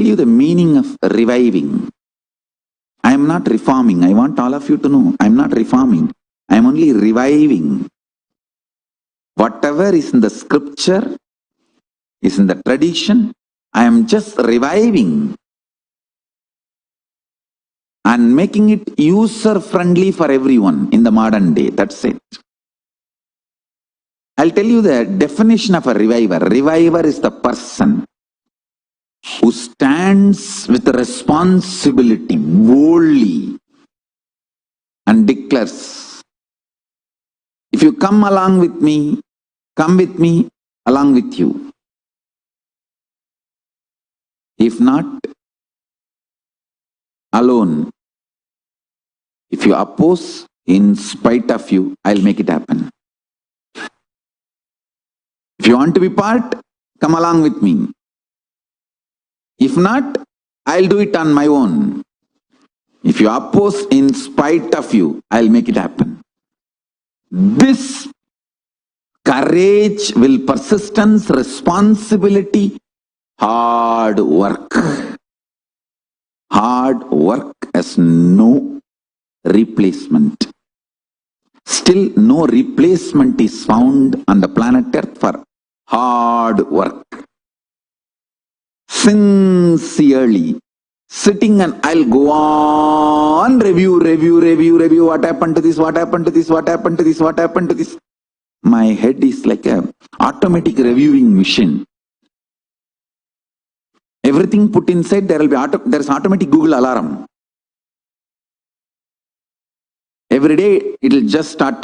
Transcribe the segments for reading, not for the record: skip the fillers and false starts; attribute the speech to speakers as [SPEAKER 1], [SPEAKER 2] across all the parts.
[SPEAKER 1] you the meaning of reviving. I am not reforming. I want all of you to know, I am not reforming. I am only reviving. Whatever is in the scripture, is in the tradition, I am just reviving and making it user-friendly for everyone in the modern day. That's it. I'll tell you the definition of a reviver. Reviver is the person who stands with responsibility boldly and declares, if you come along with me, come with me along with you. If not, alone. If you oppose, in spite of you, I'll make it happen. If you want to be part, come along with me. If not, I'll do it on my own. If you oppose, in spite of you, I'll make it happen. This courage, will, persistence, responsibility, hard work. Hard work has no replacement. Still, no replacement is found on the planet Earth for hard work. Sincerely, sitting and I'll go on, review, what happened to this, what happened to this, what happened to this, what happened to this. My head is like a automatic reviewing machine. Everything put inside, there's automatic Google alarm. Every day, it'll just start.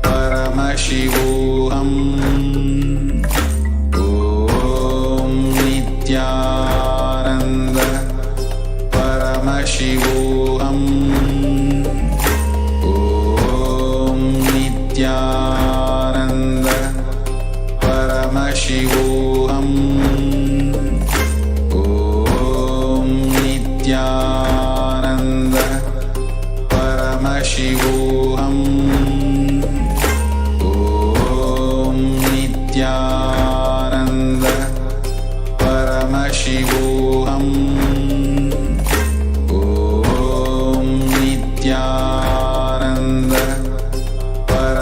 [SPEAKER 1] Paramashivoham. Om Nithyananda Paramashivoham. Om Nithyananda Paramashivoham. Om Nithyananda Paramashivoham. Om Nithyananda Paramashivoham. Om Nithyananda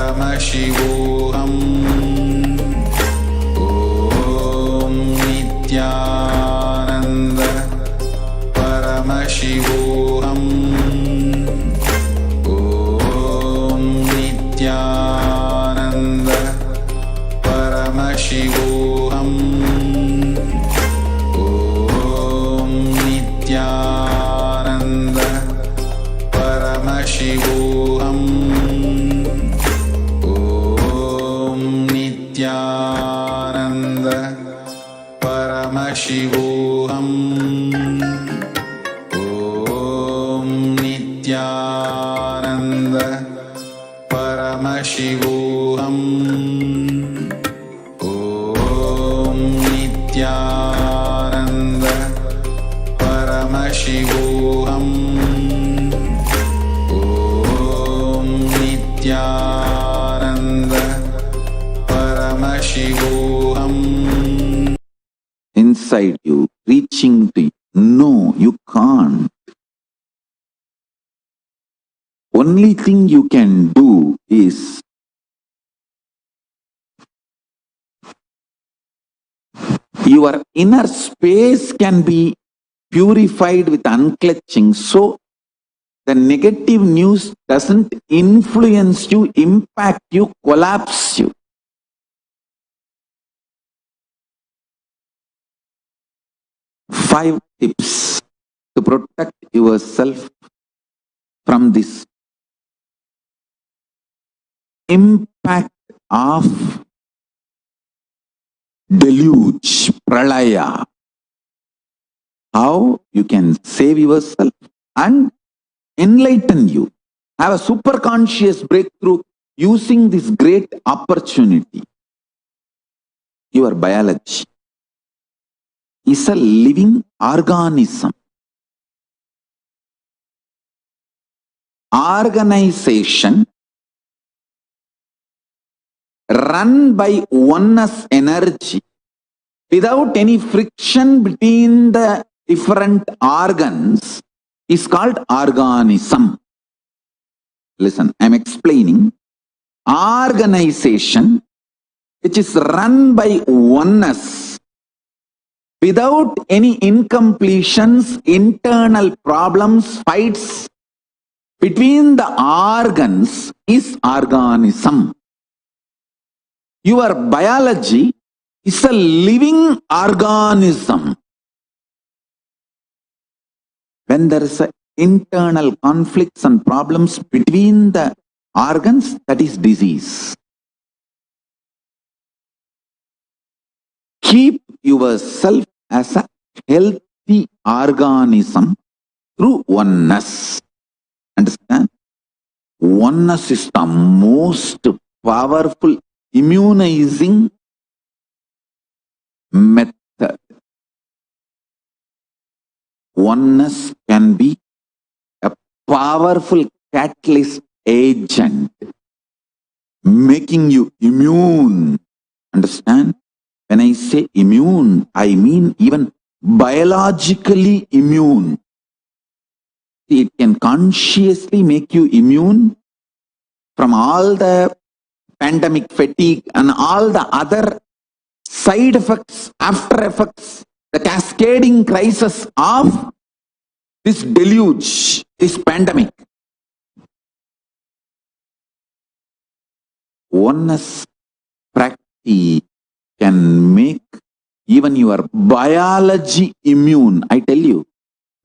[SPEAKER 1] Paramashivoham. Om Nithyananda Paramashivoham. Om Nithyananda Paramashivoham. Om Nithyananda Paramashivoham. Om Nithyananda Paramashivoham. Om Nithyananda Paramashivoham. Om Nithyananda Paramashivoham. Om Nithyananda Paramashivoham. Inside you, reaching to you. No, you can't. Only thing you can do is your inner space can be purified with unclutching, so the negative news doesn't influence you, impact you, collapse you. Five tips to protect yourself from this impact of deluge, pralaya. How you can save yourself and enlighten you. Have a super conscious breakthrough using this great opportunity. Your biology is a living organism. Organization run by oneness energy without any friction between the different organs is called organism. Listen, I'm explaining. Organization which is run by oneness without any incompletions, internal problems, fights between the organs is organism. Your biology is a living organism. When there is a internal conflicts and problems between the organs, that is disease. Keep yourself as a healthy organism through oneness. Understand? Oneness is the most powerful immunizing method. Oneness can be a powerful catalyst agent, making you immune. Understand? When I say immune, I mean even biologically immune. It can consciously make you immune from all the pandemic fatigue and all the other side effects, after effects, the cascading crisis of this deluge, this pandemic. Oneness practice can make even your biology immune. I tell you,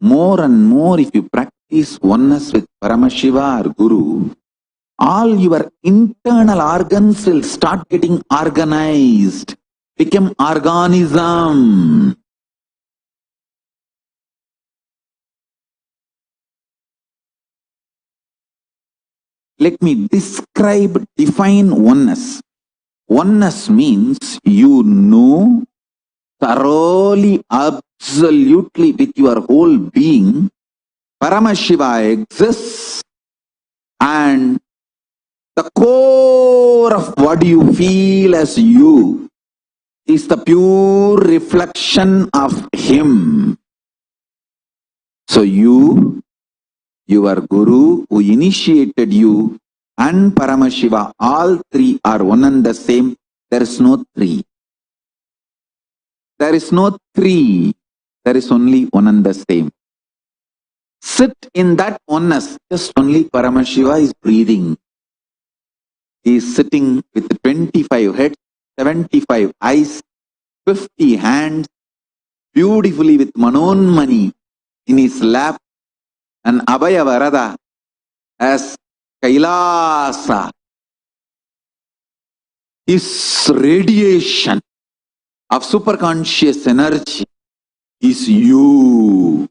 [SPEAKER 1] more and more if you practice oneness with Paramashiva or Guru, all your internal organs will start getting organized, become organism. Let me define oneness. Oneness means you know thoroughly, absolutely with your whole being, Paramashiva exists, and the core of what you feel as you is the pure reflection of him. So you, your Guru who initiated you, and Paramashiva, all three are one and the same. There is no three. There is no three. There is only one and the same. Sit in that oneness. Just only Paramashiva is breathing. He is sitting with 25 heads, 75 eyes, 50 hands, beautifully with Manonmani in his lap, and Abhaya Varada as KAILASA. His radiation of superconscious energy is you.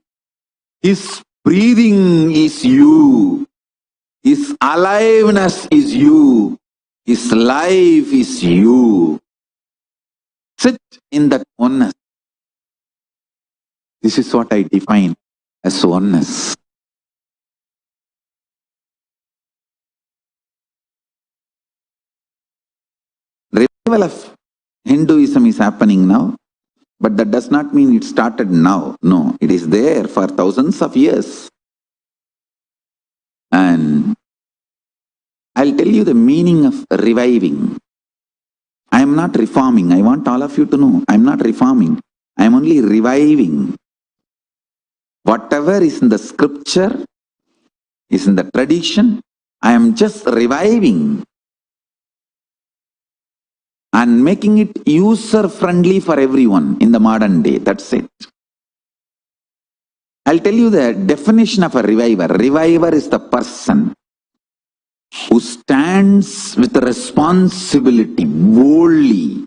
[SPEAKER 1] His breathing is you. His aliveness is you. His life is you. Sit in that oneness. This is what I define as oneness. Revival of Hinduism is happening now, but that does not mean it started now. No, it is there for thousands of years. And I'll tell you the meaning of reviving. I am not reforming. I want all of you to know, I am not reforming. I am only reviving. Whatever is in the scripture, is in the tradition, I am just reviving and making it user-friendly for everyone in the modern day. That's it. I'll tell you the definition of a reviver. Reviver is the person who stands with responsibility boldly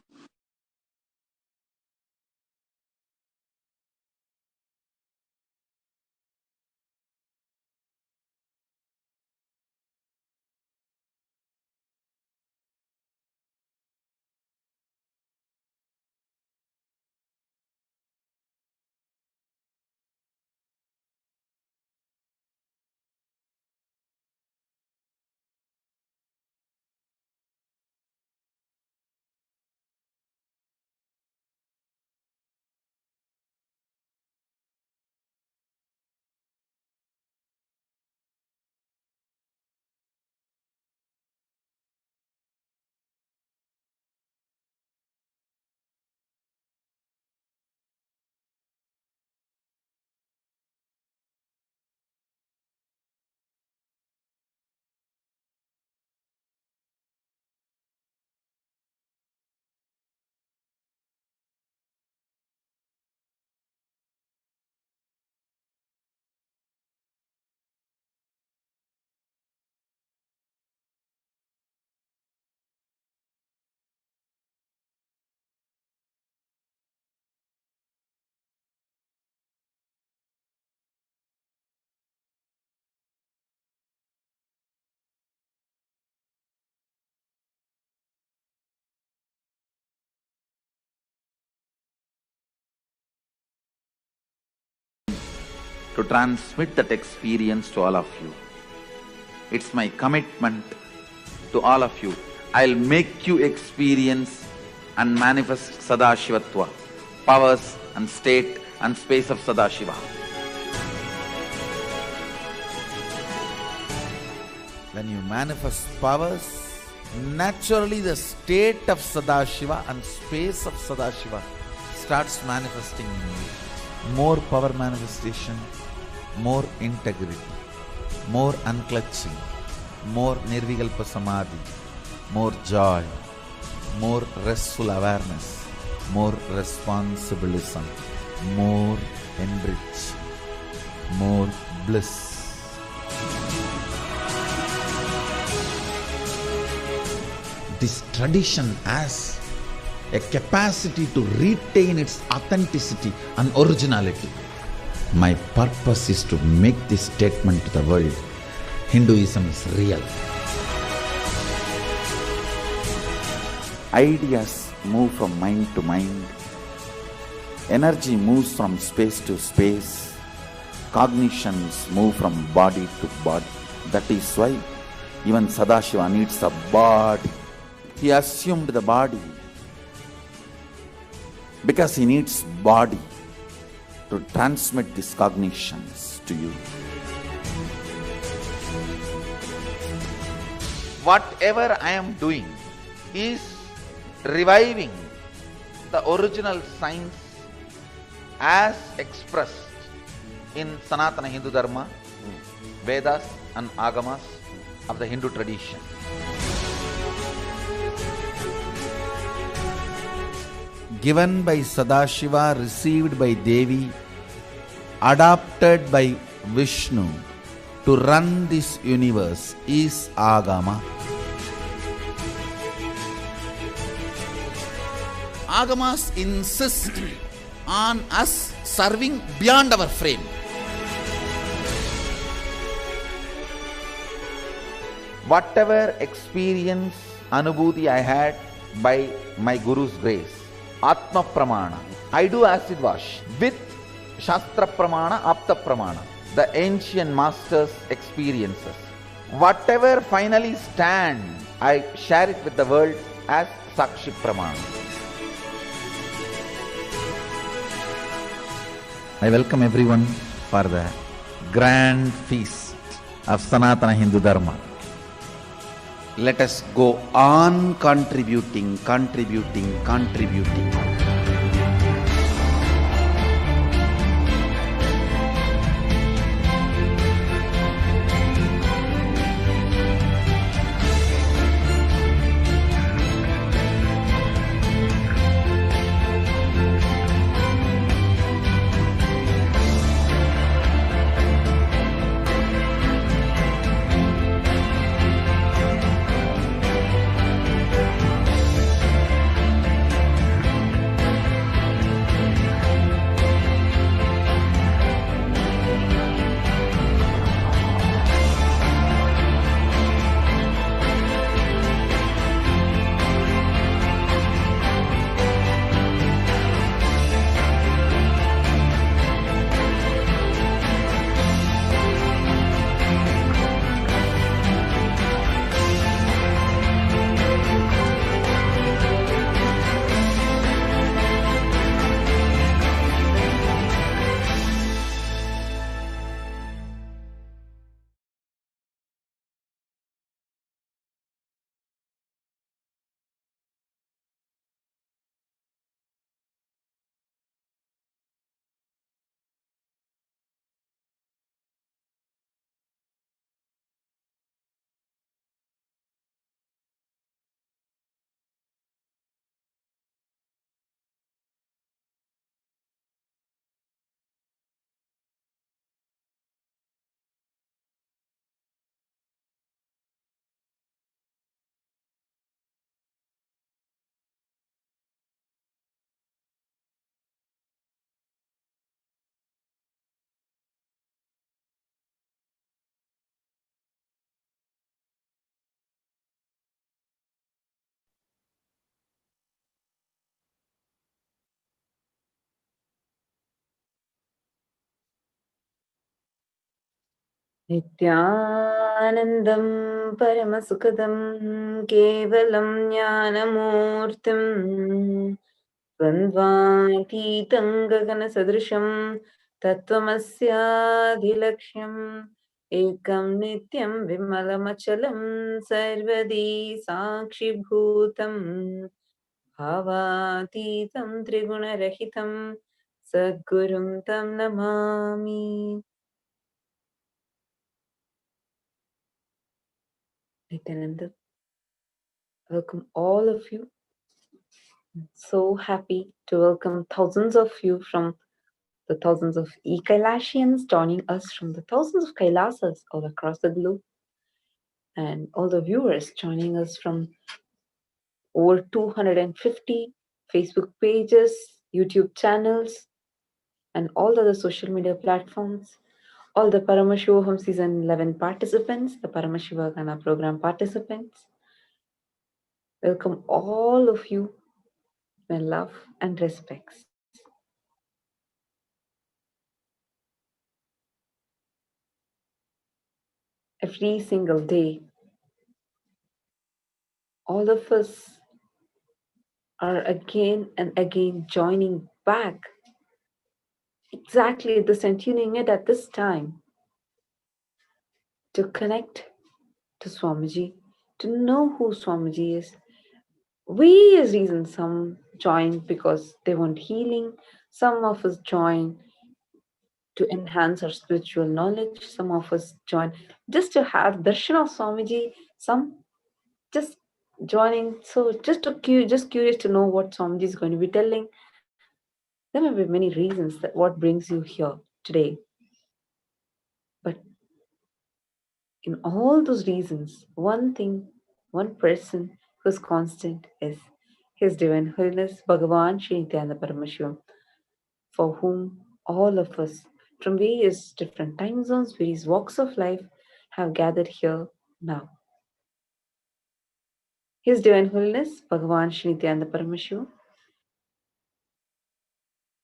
[SPEAKER 1] to transmit that experience to all of you. It's my commitment to all of you. I'll make you experience and manifest Sadashivatva, powers and state and space of Sadashiva. When you manifest powers, naturally the state of Sadashiva and space of Sadashiva starts manifesting in you. More power manifestation, more integrity, more unclutching, more nirvikalpa samadhi, more joy, more restful awareness, more responsibilism, more enrich, more bliss. This tradition has a capacity to retain its authenticity and originality. My purpose is to make this statement to the world. Hinduism is real. Ideas move from mind to mind. Energy moves from space to space. Cognitions move from body to body. That is why even Sadashiva needs a body. He assumed the body because he needs body to transmit these cognitions to you. Whatever I am doing is reviving the original science as expressed in Sanatana Hindu Dharma, Vedas and Agamas of the Hindu tradition. Given by Sadashiva, received by Devi, adopted by Vishnu to run this universe is Agama. Agamas insist on us serving beyond our frame. Whatever experience, anubhuti I had by my Guru's grace, Atma Pramana, I do acid wash with Shastra Pramana, Apta Pramana, the ancient masters' experiences. Whatever finally stand, I share it with the world as Sakshi Pramana. I welcome everyone for the grand feast of Sanatana Hindu Dharma. Let us go on contributing.
[SPEAKER 2] Nithyanandam Paramasukadam Kevalam Jnanamurtim Dvandvatitam Gagana Sadrisham Tattvamasyaadhilaksham Ekam Nityam Vimalamachalam Sarvadi Sakshibhutam Bhavatitam Triguna-rahitam Sadgurum Tam Namami. Nityananda, welcome all of you. So happy to welcome thousands of you from the thousands of e-Kailasians joining us from the thousands of Kailasas all across the globe, and all the viewers joining us from over 250 Facebook pages, YouTube channels, and all the other social media platforms. All the Paramashivoham Season 11 participants, the Paramashivagana program participants, welcome all of you, my love and respects. Every single day, all of us are again and again joining back exactly at this and tuning it at this time to connect to Swamiji, to know who Swamiji is. Various reasons. Some join because they want healing, some of us join to enhance our spiritual knowledge, some of us join just to have darshan of Swamiji, some just joining so just curious to know what Swamiji is going to be telling. There may be many reasons that what brings you here today, but in all those reasons, one thing, one person who's constant is His Divine Holiness Bhagavan Sri Nithyananda Paramashivam, for whom all of us from various different time zones, various walks of life have gathered here now. His Divine Holiness Bhagavan Sri Nithyananda Paramashivam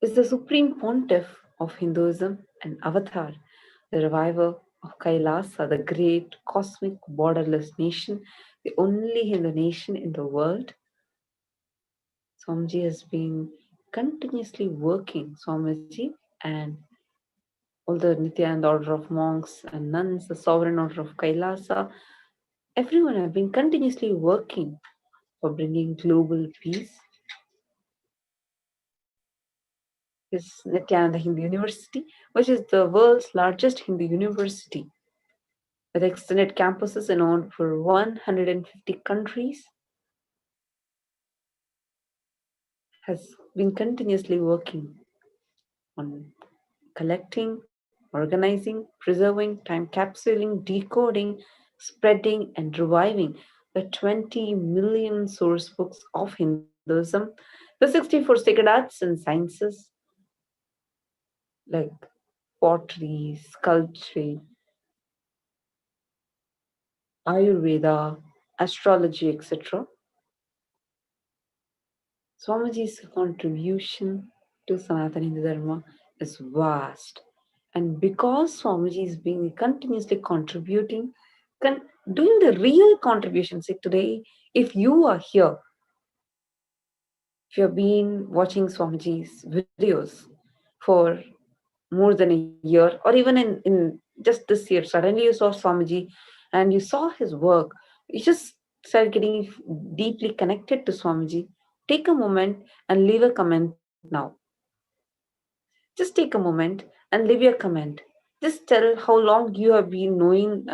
[SPEAKER 2] is the supreme pontiff of Hinduism and avatar, the reviver of Kailasa, the great cosmic borderless nation, the only Hindu nation in the world. Swamiji has been continuously working, Swamiji and all the Nithyananda order of monks and nuns, the sovereign order of Kailasa, everyone have been continuously working for bringing global peace. Is Nithyananda Hindu University, which is the world's largest Hindu university, with extended campuses in over 150 countries, has been continuously working on collecting, organizing, preserving, time capsuling, decoding, spreading, and reviving the 20 million source books of Hinduism, the 64 sacred arts and sciences like pottery, sculpture, Ayurveda, astrology, etc. Swamiji's contribution to Sanatana Hindu Dharma is vast. And because Swamiji is being continuously contributing, doing the real contribution, say today, if you are here, if you have been watching Swamiji's videos for more than a year, or even in just this year, suddenly you saw Swamiji and you saw his work, you just started getting deeply connected to Swamiji. Take a moment and leave a comment now. Just take a moment and leave your comment. Just tell how long you have been knowing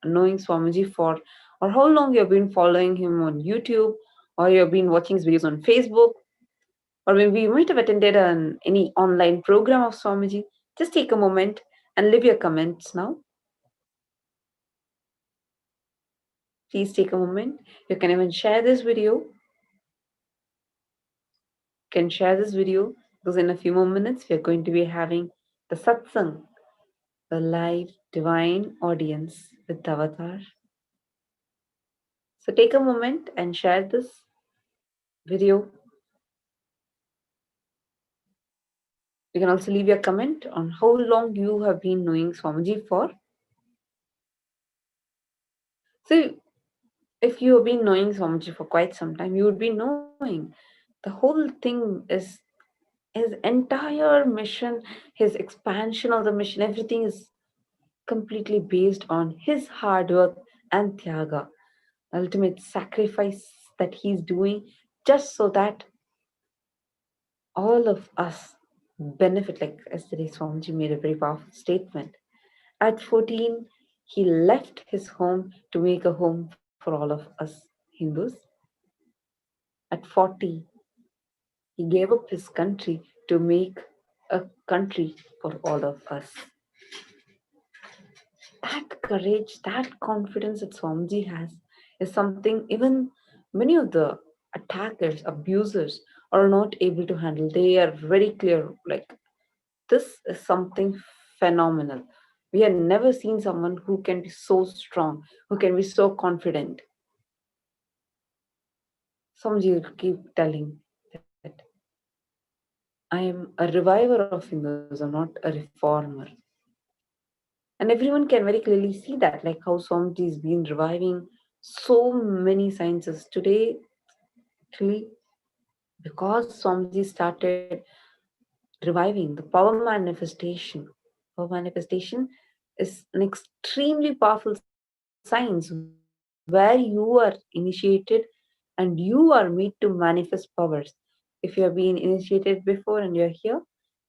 [SPEAKER 2] Swamiji for, or how long you have been following him on YouTube, or you have been watching his videos on Facebook, or maybe you might have attended any online program of Swamiji. Just take a moment and leave your comments now. Please take a moment. You can even share this video. You can share this video because in a few more minutes we are going to be having the satsang, the live divine audience with Avatar. So take a moment and share this video. You can also leave your comment on how long you have been knowing Swamiji for. So, if you have been knowing Swamiji for quite some time, you would be knowing the whole thing is his entire mission, his expansion of the mission, everything is completely based on his hard work and tyaga, ultimate sacrifice that he's doing just so that all of us benefit. Like yesterday, Swamiji made a very powerful statement. At 14, he left his home to make a home for all of us Hindus. At 40, he gave up his country to make a country for all of us. That courage, that confidence that Swamiji has is something even many of the attackers, abusers are not able to handle. They are very clear, like, this is something phenomenal. We have never seen someone who can be so strong, who can be so confident. Swamiji will keep telling that I am a reviver of Hindus, I'm not a reformer. And everyone can very clearly see that, like how Swamiji has been reviving so many sciences today. Actually, because Swamiji started reviving the power manifestation. Power manifestation is an extremely powerful science where you are initiated and you are made to manifest powers. If you have been initiated before and you're here,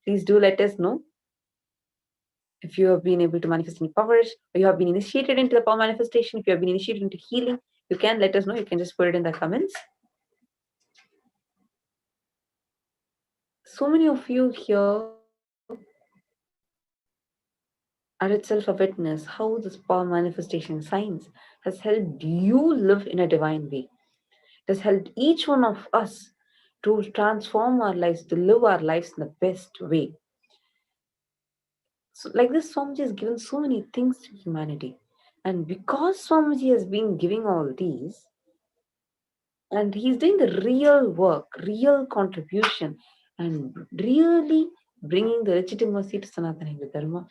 [SPEAKER 2] please do let us know. If you have been able to manifest any powers, or you have been initiated into the power manifestation, if you have been initiated into healing, you can let us know. You can just put it in the comments. So many of you here are itself a witness how this power manifestation science has helped you live in a divine way. It has helped each one of us to transform our lives, to live our lives in the best way. So, like this, Swamiji has given so many things to humanity. And because Swamiji has been giving all these, and he's doing the real work, real contribution, and really bringing the legitimacy to Sanatana Hindu Dharma,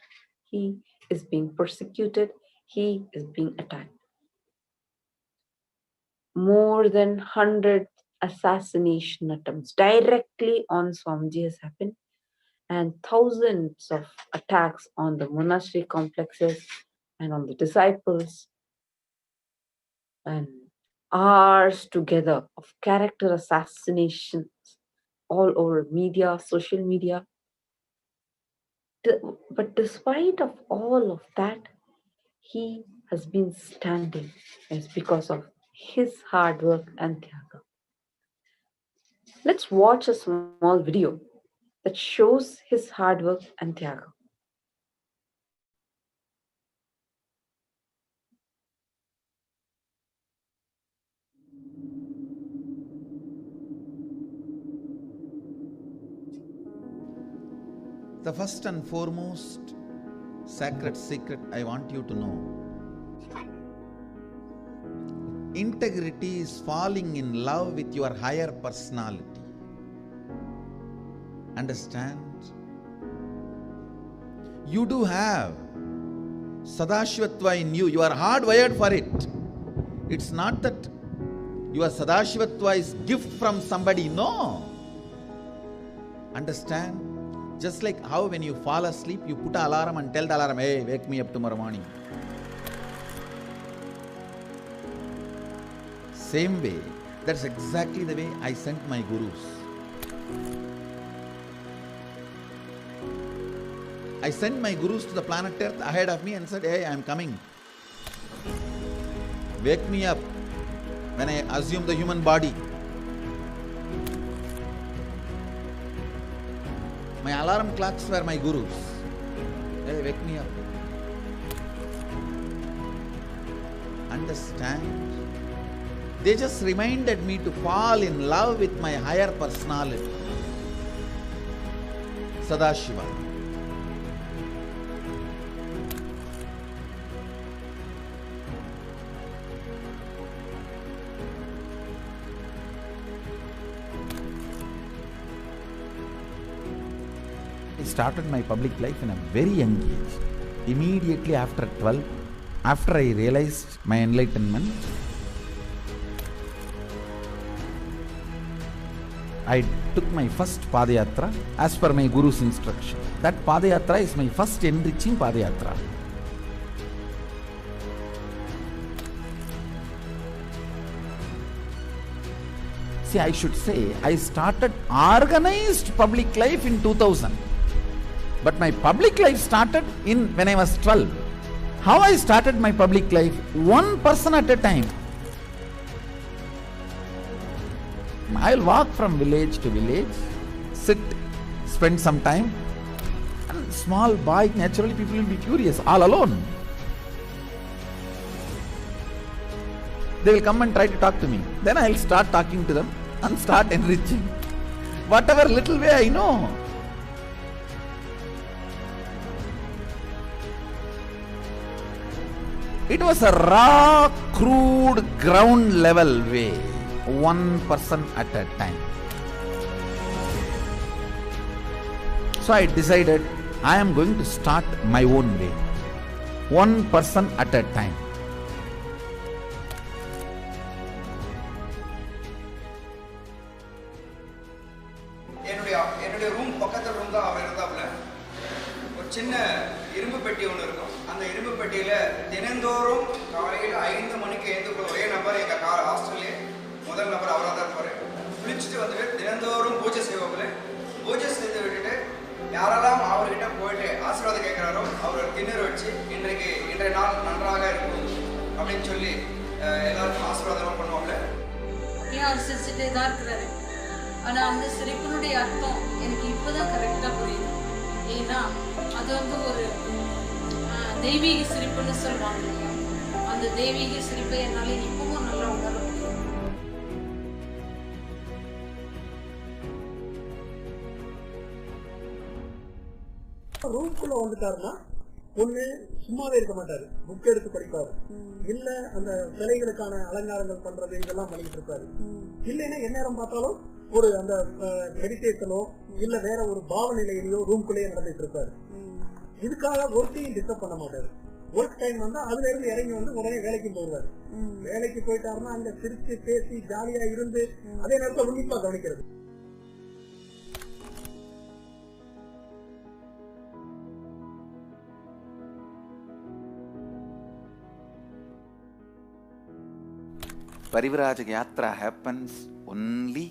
[SPEAKER 2] he is being persecuted, he is being attacked. More than 100 assassination attempts directly on Swamiji has happened, and thousands of attacks on the monastery complexes and on the disciples, and hours together of character assassinations all over media, social media. But despite of all of that, he has been standing. It's because of his hard work and tyaga. Let's watch a small video that shows his hard work and tyaga.
[SPEAKER 1] The first and foremost sacred secret I want you to know: integrity is falling in love with your higher personality. Understand? You do have Sadashivatva in you. You are hardwired for it. It's not that your Sadashivatva is gift from somebody. No. Understand? Just like how when you fall asleep, you put an alarm and tell the alarm, hey, wake me up tomorrow morning. Same way, that's exactly the way I sent my gurus. I sent my gurus to the planet Earth ahead of me and said, hey, I am coming. Wake me up when I assume the human body. My alarm clocks were my gurus. Hey, wake me up. Understand? They just reminded me to fall in love with my higher personality, Sadashiva. I started my public life in a very young age. Immediately after 12, After I realized my enlightenment, I took my first Padayatra as per my Guru's instruction. That Padayatra is my first enriching Padayatra. See, I should say, I started organized public life in 2000. But my public life started when I was 12. How I started my public life? One person at a time. I'll walk from village to village, sit, spend some time. And small boy, naturally people will be curious, all alone. They will come and try to talk to me. Then I'll start talking to them and start enriching. Whatever little way I know. It was a raw, crude, ground level way. One person at a time. So I decided I am going to start my own way. One person at a time.
[SPEAKER 3] என்னுடைய room பக்கத்துல room தான் அவர் இருந்தாப்புல. ஒரு சின்ன இரும்பு பெட்டி ஒன்று இருக்கும். அந்த இரும்பு பெட்டியில தினந்தோறும் காலையில் 5 மணிக்கு எழுந்து ஒரே நபர் எங்க ஹாஸ்டல்லே முதல் நபர் அவராக தான் இருப்பாரு. குளிச்சுட்டு வந்துட்டு தினந்தோறும் பூஜை செய்வாப்புல. பூஜை செய்து விட்டுட்டு யாரெல்லாம் அவர்கிட்ட போயிட்டு ஆசீர்வாதம் கேட்கிறாரோ அவர் திண்ணூறு வச்சு இன்றைய நாள் நன்றாக இருக்கும் அப்படின்னு சொல்லி எல்லாருக்கும் ஆசீர்வாதம் பண்ணுவாப்புல.
[SPEAKER 4] அவர் சிரிச்சுட்டே தான் இருக்கிறாரு. ஆனால் அந்த சிரிப்பினுடைய அர்த்தம் எனக்கு இப்போதான் கரெக்டாக புரியுது. ஏன்னா அது ஒரு தெய்வீக சிரிப்புன்னு சொல்லுவாங்க. அந்த தெய்வீக சிரிப்பை என்னால் இப்பவும் நல்லா உணர முடியும்.
[SPEAKER 5] ரூம்குள்ள வந்துட்டாருன்னா ஒண்ணு சும்மாவே இருக்க மாட்டாரு, புக் எடுத்து படிப்பாரு, இல்ல அந்த சிலைகளுக்கான அலங்காரங்கள் பண்றது இதெல்லாம் பண்ணிட்டு இருப்பாரு. இல்லைன்னா எந்நேரம் பார்த்தாலும் ஒரு அந்த மெடிடேஷனோ இல்ல வேற ஒரு பாவநிலையிலயோ ரூம்குள்ளேயே நடந்துட்டு இருப்பாரு. இதுக்காக ஒர்க்கையும் டிஸ்டர்ப் பண்ண மாட்டாரு. ஒர்க் டைம் வந்தா அதுல இருந்து இறங்கி வந்து உடனே வேலைக்கு போடுவாரு. வேலைக்கு போயிட்டாருன்னா அங்க சிரிச்சு பேசி ஜாலியா இருந்து அதே நேரத்தில் உன்னிப்பா கவனிக்கிறது.
[SPEAKER 1] Parivrajaka Yatra happens only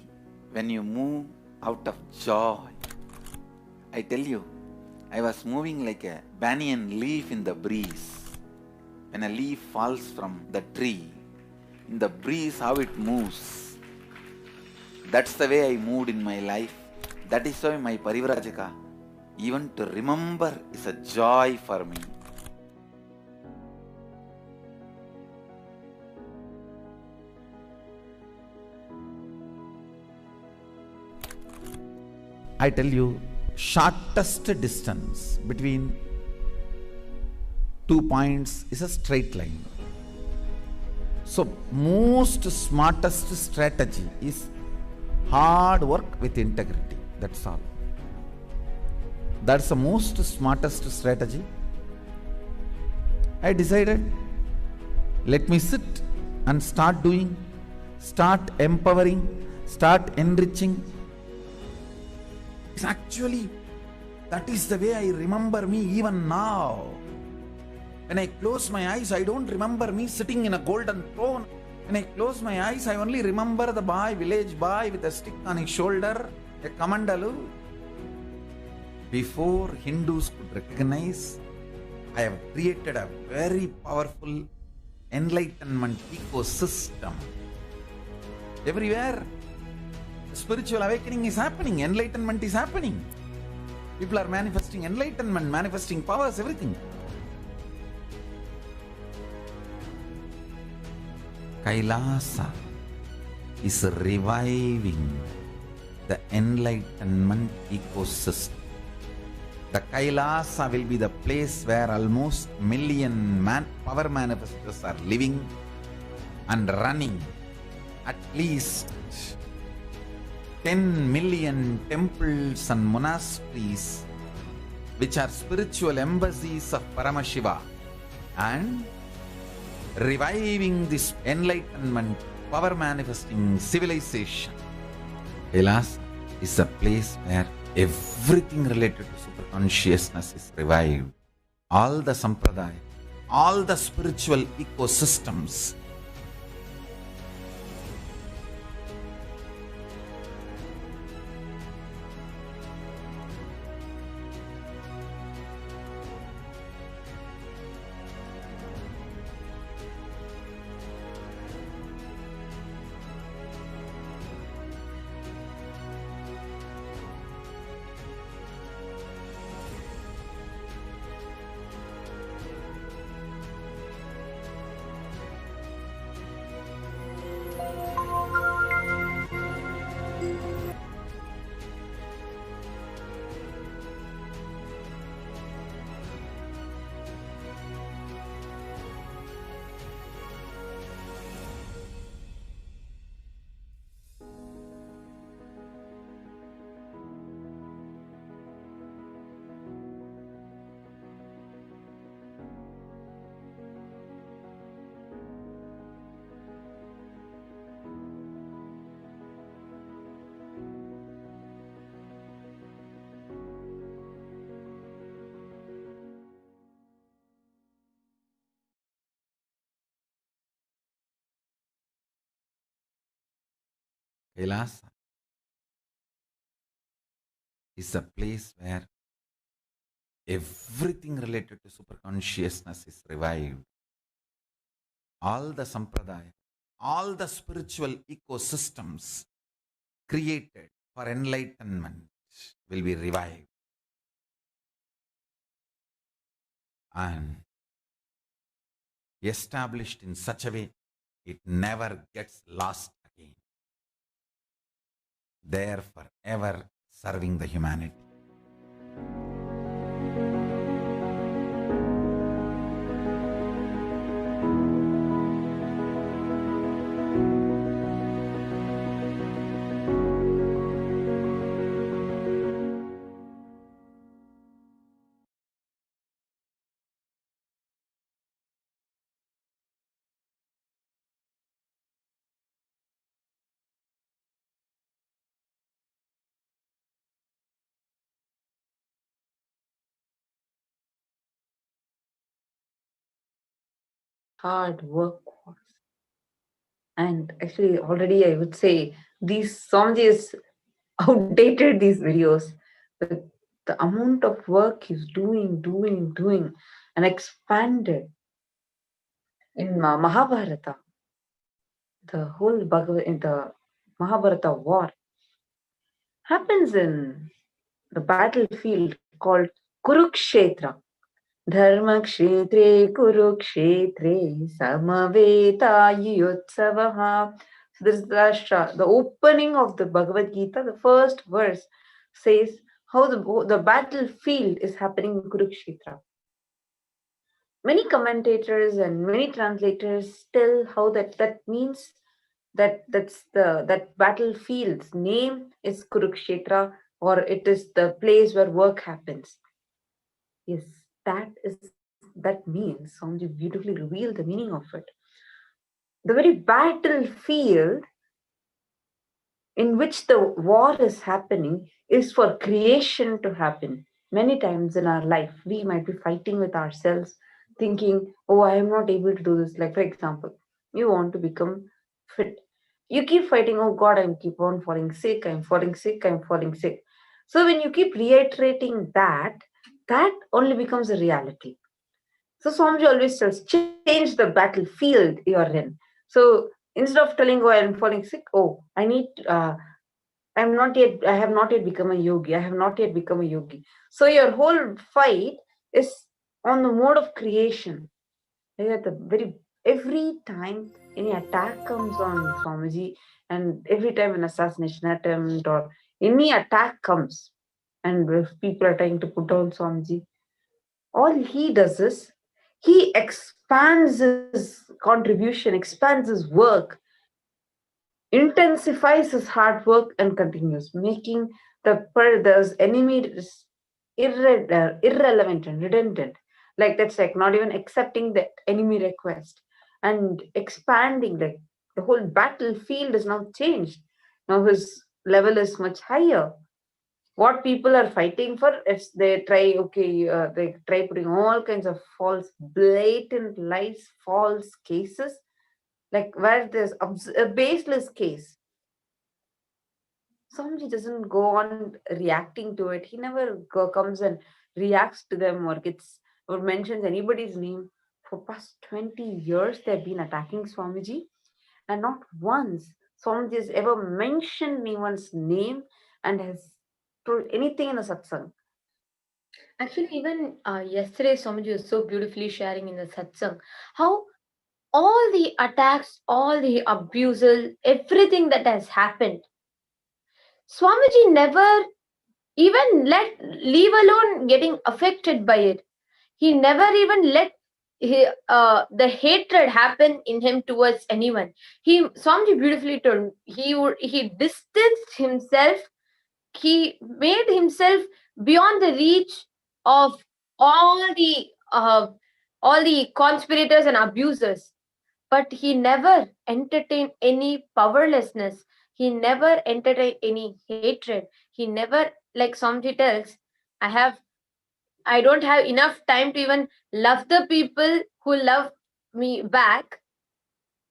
[SPEAKER 1] when you move out of joy. I tell you, I was moving like a banyan leaf in the breeze. When a leaf falls from the tree, in the breeze how it moves. That's the way I moved in my life. That is why my Parivrajaka, even to remember, is a joy for me. I tell you, shortest distance between 2 points is a straight line. So most smartest strategy is hard work with integrity. That's all. That's the most smartest strategy. I decided, let me sit and start doing, start empowering, start enriching. Actually, that is the way I remember me even now. When I close my eyes, I don't remember me sitting in a golden throne. When I close my eyes, I only remember the boy, village boy with a stick on his shoulder, a kamandalu. Before Hindus could recognize, I have created a very powerful enlightenment ecosystem. Everywhere, spiritual awakening is happening, enlightenment is happening. People are manifesting enlightenment, manifesting powers, everything. KAILASA is reviving the enlightenment ecosystem. The KAILASA will be the place where almost million power manifestors are living and running. At least 10 million temples and monasteries, which are spiritual embassies of Paramashiva, and reviving this enlightenment, power manifesting civilization. KAILASA is a place where everything related to super consciousness is revived. All the sampradaya, all the spiritual ecosystems. KAILASA is a place where everything related to super consciousness is revived. All the sampradaya, all the spiritual ecosystems created for enlightenment will be revived. And established in such a way it never gets lost again. There forever serving the humanity.
[SPEAKER 2] Hard workforce. And actually, already I would say these Swamijis outdated these videos. But the amount of work he's doing, and expanded in Mahabharata, the whole Bhagavad in the Mahabharata war happens in the battlefield called Kurukshetra. Dharmakshetre Kurukshetre Samaveta. So this is the opening of the Bhagavad Gita. The first verse says how the battlefield is happening in Kurukshetra. Many commentators and many translators tell how that means that battlefield's name is Kurukshetra, or it is the place where work happens. Yes, that means Swamiji beautifully revealed the meaning of it. The very battlefield in which the war is happening is for creation to happen. Many times in our life, we might be fighting with ourselves, thinking, oh, I am not able to do this. Like, for example, you want to become fit. You keep fighting, oh God, I keep on falling sick, I'm falling sick. So when you keep reiterating that only becomes a reality. So Swamiji always tells, change the battlefield you're in. So instead of telling, oh, I'm falling sick, oh, I have not yet become a yogi. So your whole fight is on the mode of creation. Every time any attack comes on Swamiji, and every time an assassination attempt or any attack comes, and if people are trying to put down Swamiji, all he does is he expands his contribution, expands his work, intensifies his hard work, and continues, making the enemy irrelevant and redundant. Like that's like not even accepting the enemy request. and expanding. Like the whole battlefield is now changed. Now his level is much higher. What people are fighting for, if they try, they try putting all kinds of false, blatant lies, false cases, like where there's a baseless case. Swamiji doesn't go on reacting to it. He never comes and reacts to them or gets or mentions anybody's name. For past 20 years, they've been attacking Swamiji, and not once Swamiji has ever mentioned anyone's name and has told anything in the satsang.
[SPEAKER 6] Actually, even yesterday, Swamiji was so beautifully sharing in the satsang how all the attacks, all the abusal, everything that has happened, Swamiji never even leave alone getting affected by it. He never even let the hatred happen in him towards anyone. Swamiji beautifully told, he distanced himself. He made himself beyond the reach of all the conspirators and abusers. But he never entertained any powerlessness. He never entertained any hatred. He never, like Swamiji tells, I don't have enough time to even love the people who love me back.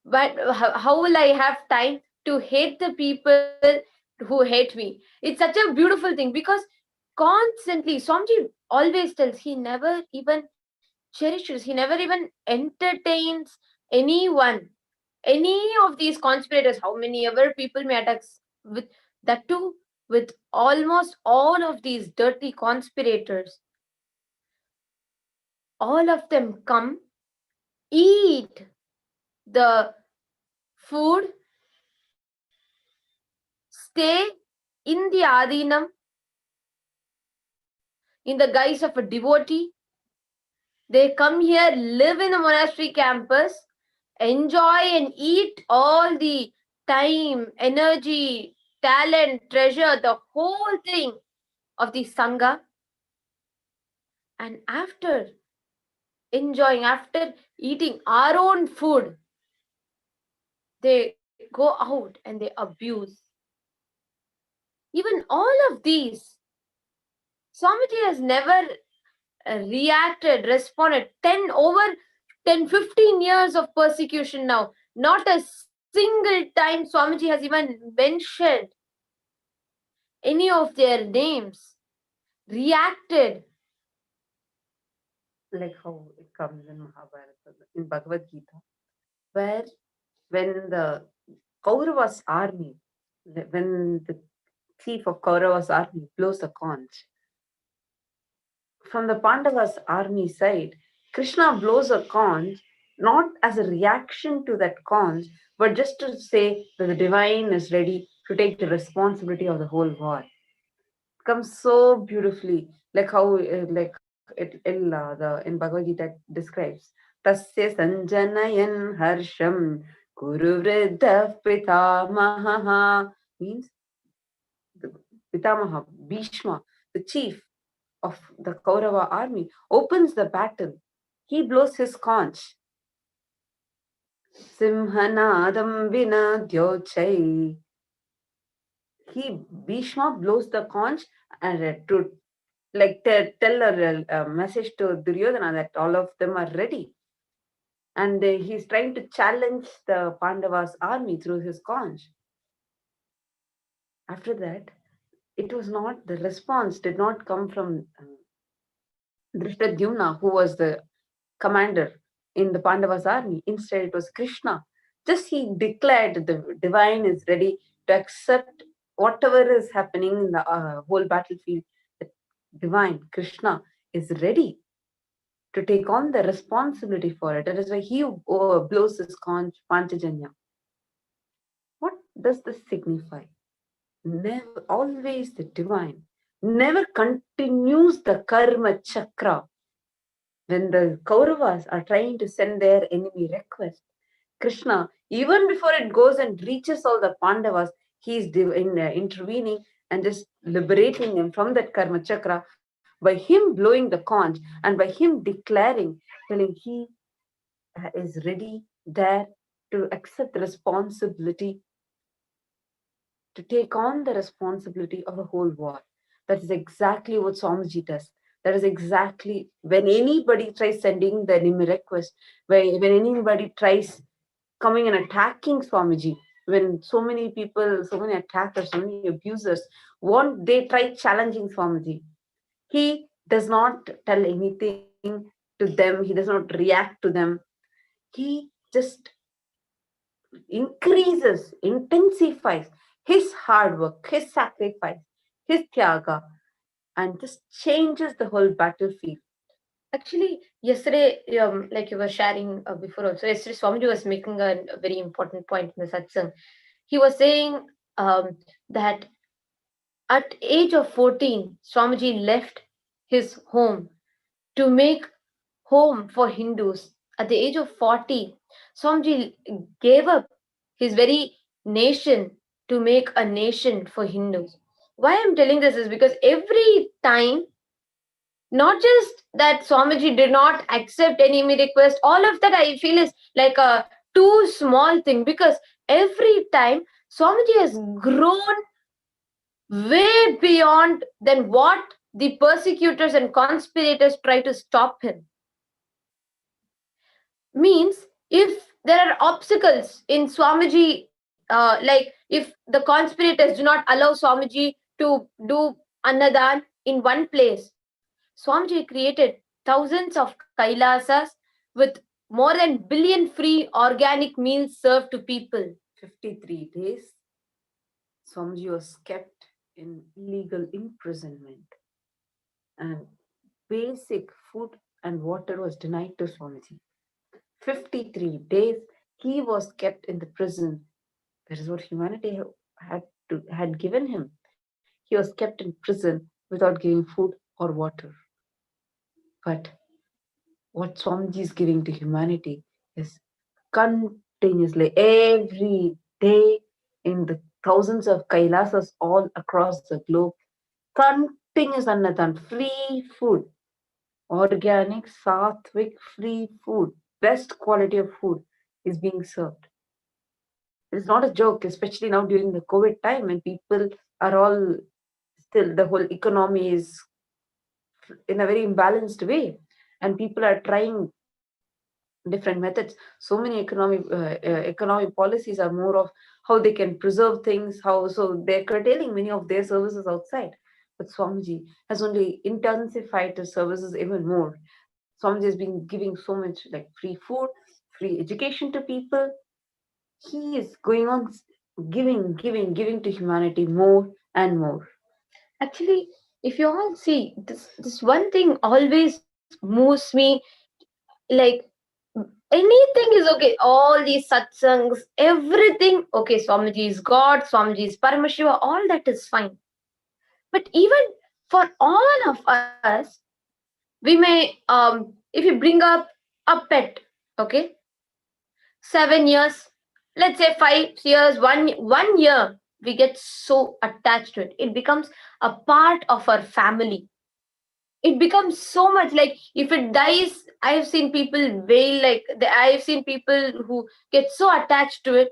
[SPEAKER 6] But how will I have time to hate the people who hate me? It's such a beautiful thing, because constantly, Swamiji always tells, he never even cherishes, he never even entertains anyone, any of these conspirators, how many ever people may attack, with that too, with almost all of these dirty conspirators. All of them come, eat the food, stay in the Adinam in the guise of a devotee. They come here, live in the monastery campus, enjoy and eat all the time, energy, talent, treasure, the whole thing of the Sangha. And after enjoying, after eating our own food, they go out and they abuse. Even all of these, Swamiji has never reacted, responded. 15 years of persecution now. Not a single time Swamiji has even mentioned any of their names, reacted.
[SPEAKER 2] Like how it comes in Mahabharata, in Bhagavad Gita, where when the Kauravas army, when the chief of Kauravas army blows the conch, from the Pandavas army side, Krishna blows a conch not as a reaction to that conch, but just to say that the divine is ready to take the responsibility of the whole war. It comes so beautifully, like how in Bhagavad Gita describes Tasya Sanjanayan Harsham Kuru Vriddha Pitamaha, means the Pitamaha, Bhishma, the chief of the Kaurava army, opens the battle. He blows his conch. Simhanadam vinadyochai. Bhishma blows the conch and to tell a message to Duryodhana that all of them are ready. And he's trying to challenge the Pandavas army through his conch. After that, the response did not come from Drishtadyumna, who was the commander in the Pandavas army. Instead, it was Krishna. Just he declared the divine is ready to accept whatever is happening in the whole battlefield. The divine, Krishna, is ready to take on the responsibility for it. That is why he blows his conch, Panchajanya. What does this signify? Never, always the divine, never continues the karma chakra. When the Kauravas are trying to send their enemy request, Krishna, even before it goes and reaches all the Pandavas, he is intervening and just liberating them from that karma chakra by him blowing the conch and by him declaring, telling he is ready there to accept the responsibility, to take on the responsibility of the whole war. That is exactly what Swamiji does. That is exactly when anybody tries sending the enemy request, when anybody tries coming and attacking Swamiji, when so many people, so many attackers, so many abusers they try challenging Swamiji. He does not tell anything to them. He does not react to them. He just increases, intensifies his hard work, his sacrifice, his tyaga, and just changes the whole battlefield.
[SPEAKER 6] Actually, yesterday, like you were sharing before also, yesterday Swamiji was making a very important point in the satsang. He was saying that at age of 14, Swamiji left his home to make home for Hindus. At the age of 40, Swamiji gave up his very nation to make a nation for Hindus. Why I'm telling this is because every time, not just that Swamiji did not accept any request, all of that I feel is like a too small thing, because every time Swamiji has grown way beyond than what the persecutors and conspirators try to stop him. Means if there are obstacles in Swamiji, like if the conspirators do not allow Swamiji to do annadan in one place, Swamiji created thousands of Kailasas with more than billion free organic meals served to people.
[SPEAKER 2] 53 days, Swamiji was kept in legal imprisonment, and basic food and water was denied to Swamiji. 53 days he was kept in the prison. That is what humanity had given him. He was kept in prison without giving food or water. But what Swamiji is giving to humanity is continuously, every day, in the thousands of Kailasas all across the globe, continuous annadan, free food, organic, sattvic, free food, best quality of food is being served. It's not a joke, especially now during the COVID time when people are all still, the whole economy is in a very imbalanced way, and people are trying different methods. So many economic policies are more of how they can preserve things, how so they're curtailing many of their services outside. But Swamiji has only intensified the services even more. Swamiji has been giving so much like free food, free education to people. He is going on giving to humanity more and more.
[SPEAKER 6] Actually, if you all see, this one thing always moves me, like anything is okay. All these satsangs, everything okay. Swamiji is God, Swamiji is Paramashiva, all that is fine. But even for all of us, we may if you bring up a pet, okay, 7 years, let's say 5 years, one year, we get so attached to it. It becomes a part of our family. It becomes so much like if it dies, I've seen people wail, like I've seen people who get so attached to it.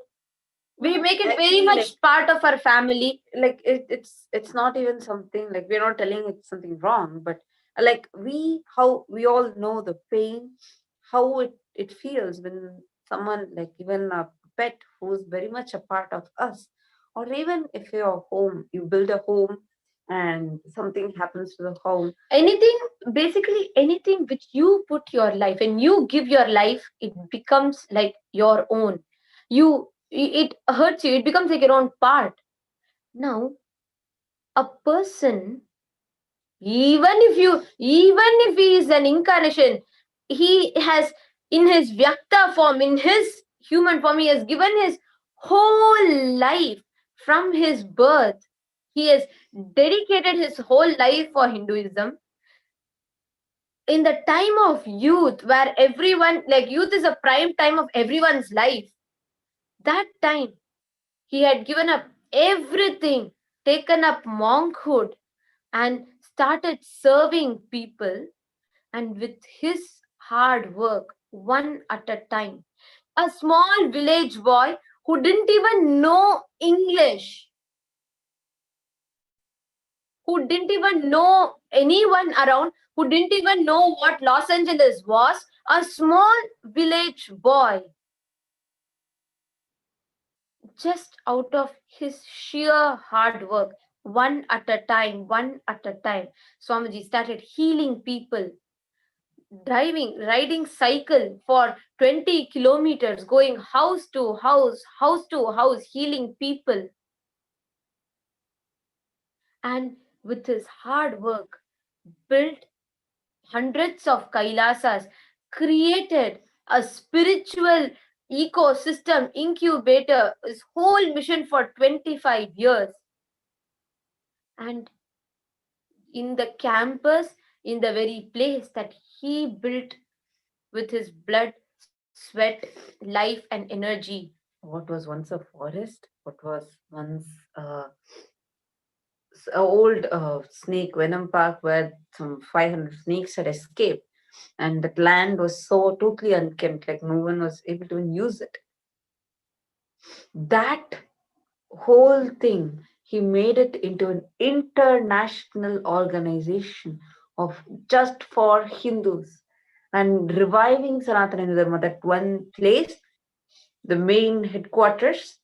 [SPEAKER 6] We make it very much part of our family.
[SPEAKER 2] Like it's not even something like we're not telling it's something wrong, but like how we all know the pain, how it feels when someone, like even a pet who's very much a part of us, or even if you're home, you build a home and something happens to the home.
[SPEAKER 6] Anything, basically anything which you put your life and you give your life, it becomes like your own. It hurts you, it becomes like your own part. Now, a person, even if he is an incarnation, he has, in his vyakta form, in his human form, he has given his whole life from his birth. He has dedicated his whole life for Hinduism. In the time of youth, where everyone, like youth is a prime time of everyone's life, that time he had given up everything, taken up monkhood, and started serving people. And with his hard work, one at a time, A small village boy who didn't even know English, who didn't even know anyone around, who didn't even know what Los Angeles was, a small village boy, just out of his sheer hard work, one at a time, Swamiji started healing people, riding cycle for 20 kilometers, going house to house, healing people. And with his hard work, built hundreds of Kailasas, created a spiritual ecosystem incubator, his whole mission for 25 years. And in the campus, in the very place that he built with his blood, sweat, life, and energy. What was once a forest, what was once an old snake venom park where some 500 snakes had escaped, and that land was so totally unkempt, like no one was able to even use it. That whole thing, he made it into an international organization of just for Hindus, and reviving Sanatana Hindu Dharma, that one place, the main headquarters,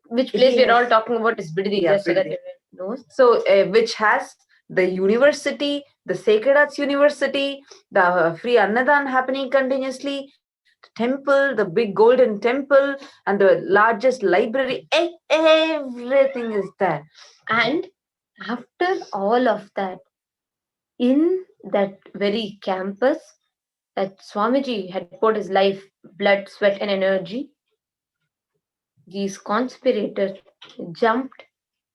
[SPEAKER 6] which place we are all talking about is Bididi, just so that everyone knows. So, which has the university, the Sacred Arts University, the free Annadan happening continuously, temple, the big golden temple, and the largest library. Everything is there. And after all of that, in that very campus that Swamiji had poured his life, blood, sweat, and energy, these conspirators jumped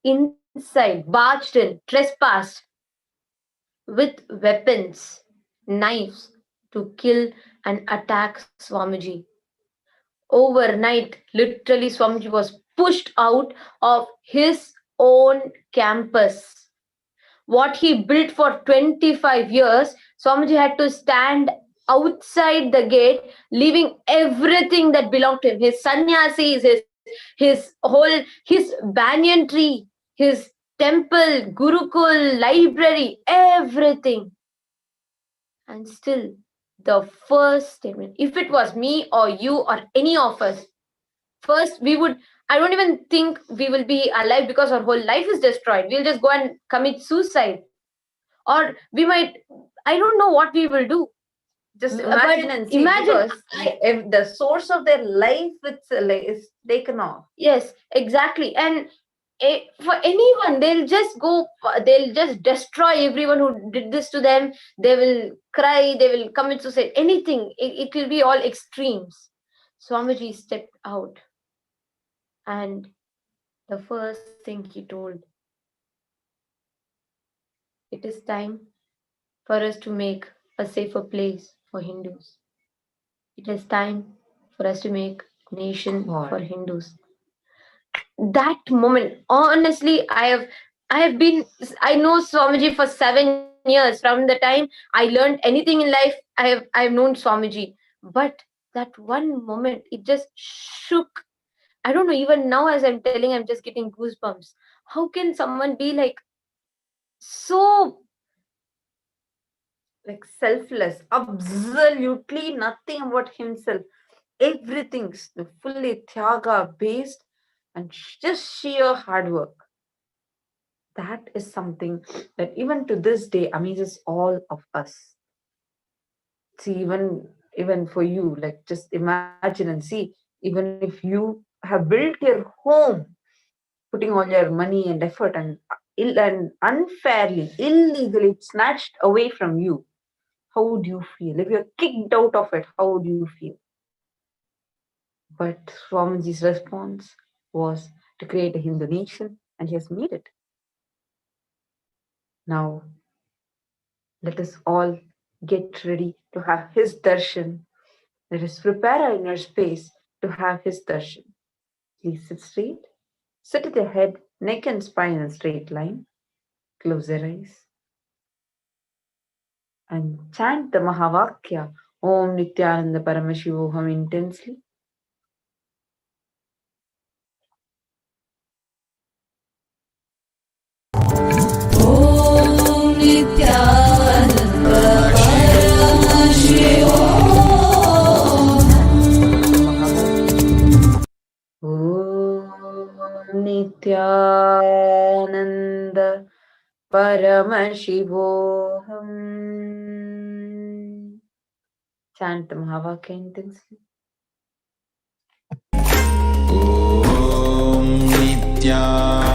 [SPEAKER 6] inside, barged in, trespassed with weapons, knives, to kill and attack Swamiji. Overnight, literally, Swamiji was pushed out of his own campus. What he built for 25 years, Swamiji had to stand outside the gate, leaving everything that belonged to him, his sannyasis, his banyan tree, his temple, gurukul, library, everything. And still, the first statement, if it was me or you or any of us, first we would, I don't even think we will be alive because our whole life is destroyed. We'll just go and commit suicide. Or we might, I don't know what we will do. Just imagine and see, because if the source of their life is taken off. Yes, exactly. And for anyone, they'll just destroy everyone who did this to them. They will cry, they will commit suicide, anything. It will be all extremes. Swamiji stepped out, and the first thing he told, it is time for us to make a safer place for Hindus. It is time for us to make nation for Hindus. That moment, honestly, I know Swamiji for 7 years. From the time I learned anything in life, I have known Swamiji. But that one moment, it just shook. I don't know, even now as I'm telling, I'm just getting goosebumps. How can someone be so selfless, absolutely nothing about himself, everything's fully Tyaga based and just sheer hard work? That is something that even to this day amazes all of us. See, even for you, just imagine and see, even if you have built your home, putting all your money and effort, and unfairly, illegally snatched away from you, how would you feel? If you're kicked out of it, how would you feel? But Swamiji's response was to create a Hindu nation, and he has made it. Now, let us all get ready to have his darshan. Let us prepare our inner space to have his darshan. Please sit straight. Sit with your head, neck and spine in a straight line. Close your eyes. And chant the Mahavakya
[SPEAKER 2] Om Nithyananda Paramashivoham intensely.
[SPEAKER 4] Om Nithyananda Paramashivoham.
[SPEAKER 2] Om Nithyananda Paramashivoham. Chant the Mahavakya intensely.
[SPEAKER 1] Om Nithya